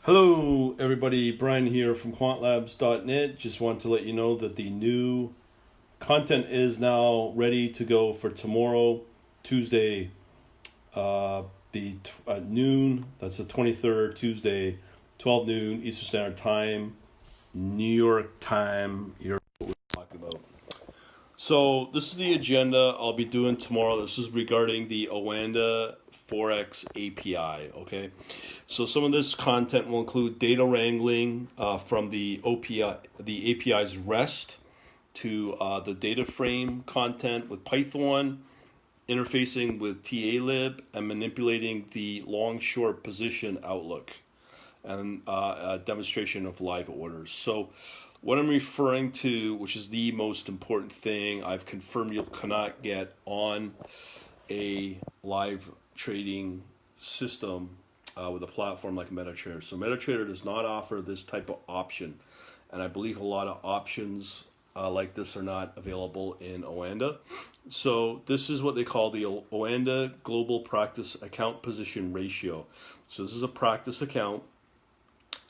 Hello everybody, Brian here from quantlabs.net. Just want to let you know that the new content is now ready to go for tomorrow, Tuesday, noon. That's the 23rd, Tuesday, 12 noon Eastern Standard Time, New York time. You're what we're talking about. So this is the agenda I'll be doing tomorrow. This is regarding the Oanda Forex API. Okay, so some of this content will include data wrangling from the API's REST to the Dataframe content with Python, interfacing with TA-Lib, and manipulating the long-short position outlook, and a demonstration of live orders. So what I'm referring to, which is the most important thing, I've confirmed you cannot get on a live trading system with a platform like MetaTrader. So MetaTrader does not offer this type of option, and I believe a lot of options like this are not available in Oanda. So this is what they call the Oanda Global Practice Account Position Ratio. So this is a practice account,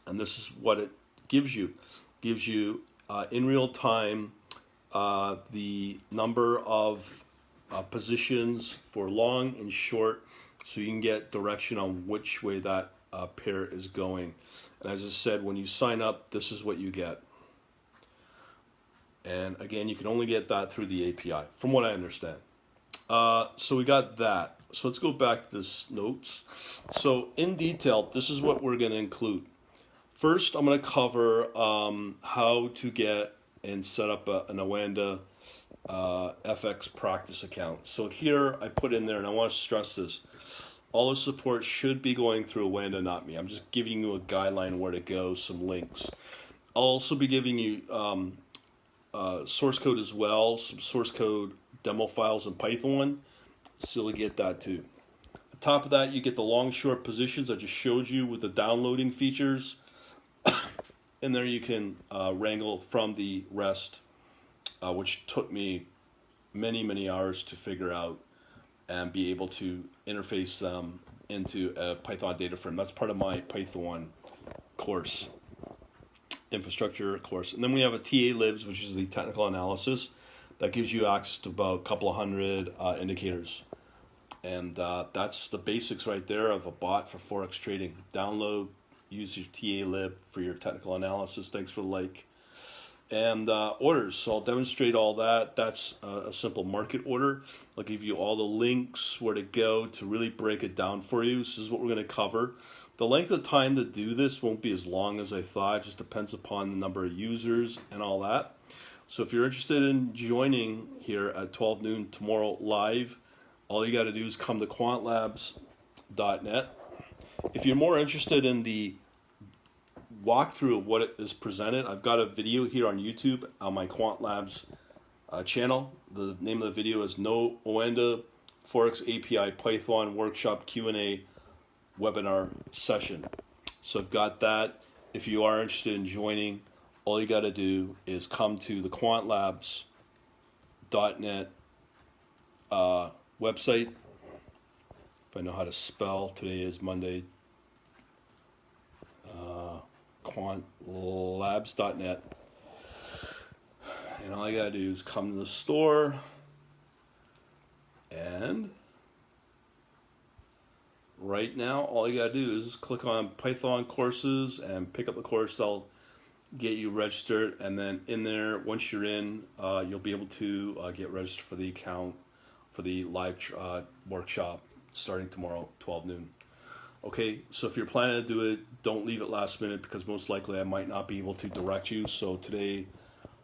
and this is what it gives you. Gives you in real time the number of positions for long and short, so you can get direction on which way that pair is going. And as I said, when you sign up, this is what you get. And again, you can only get that through the API, from what I understand. So we got that. So let's go back to this notes. So in detail, this is what we're going to include. First, I'm going to cover how to get and set up an Oanda FX Practice account. So here I put in there, and I want to stress this, all the support should be going through Oanda, not me. I'm just giving you a guideline where to go, some links. I'll also be giving you source code as well, some source code demo files in Python, so you'll get that too. On top of that, you get the long short positions I just showed you with the downloading features. And there you can wrangle from the REST, which took me many hours to figure out, and be able to interface them into a Python data frame. That's part of my Python course, infrastructure course. And then we have a TA-Libs, which is the technical analysis that gives you access to about a couple of hundred indicators. And that's the basics right there of a bot for Forex trading. Download, use your TA-Lib for your technical analysis. Thanks for the like. And orders. So I'll demonstrate all that. That's a simple market order. I'll give you all the links where to go to really break it down for you. This is what we're going to cover. The length of time to do this won't be as long as I thought. It just depends upon the number of users and all that. So if you're interested in joining here at 12 noon tomorrow live, all you got to do is come to quantlabs.net. If you're more interested in the walkthrough of what it is presented, I've got a video here on YouTube on my Quant Labs channel. The name of the video is No Oanda Forex API Python Workshop Q&A Webinar Session. So I've got that. If you are interested in joining, all you got to do is come to the quantlabs.net website. If I know how to spell, today is Monday. Quantlabs.net, and all I gotta do is come to the store, and right now all you gotta do is click on Python courses and pick up the course. They'll get you registered, and then in there, once you're in, you'll be able to get registered for the account for the live workshop starting tomorrow 12 noon. Okay, so if you're planning to do it, don't leave it last minute, because most likely I might not be able to direct you. So today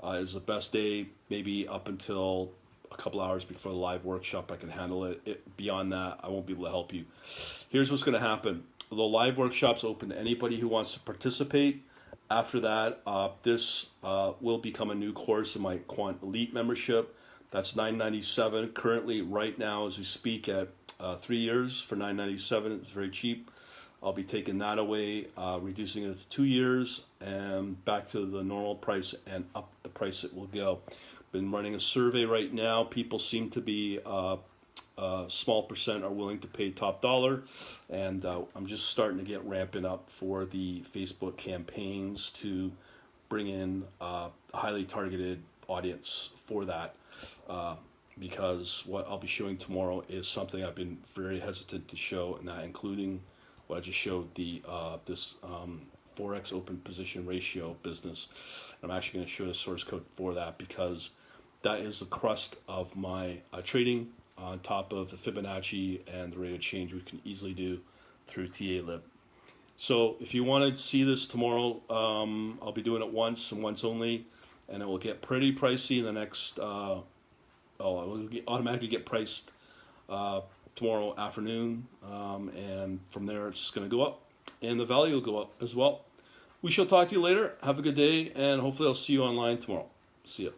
is the best day, maybe up until a couple hours before the live workshop I can handle it. Beyond that, I won't be able to help you. Here's what's going to happen. The live workshop's open to anybody who wants to participate. After that, this will become a new course in my Quant Elite membership. That's $9.97 currently, right now as we speak, at 3 years for $9.97. It's very cheap. I'll be taking that away, reducing it to 2 years, and back to the normal price, and up the price it will go. Been running a survey right now. People seem to be small percent are willing to pay top dollar, and I'm just starting to get ramping up for the Facebook campaigns to bring in a highly targeted audience for that, because what I'll be showing tomorrow is something I've been very hesitant to show, and that including what I just showed, the this Forex open position ratio business. I'm actually going to show the source code for that, because that is the crust of my trading, on top of the Fibonacci and the rate of change we can easily do through TA-Lib. So if you want to see this tomorrow, I'll be doing it once and once only, and it will get pretty pricey in the next, it will automatically get priced tomorrow afternoon, and from there it's just going to go up, and the value will go up as well. We shall talk to you later. Have a good day, and hopefully I'll see you online tomorrow. See ya.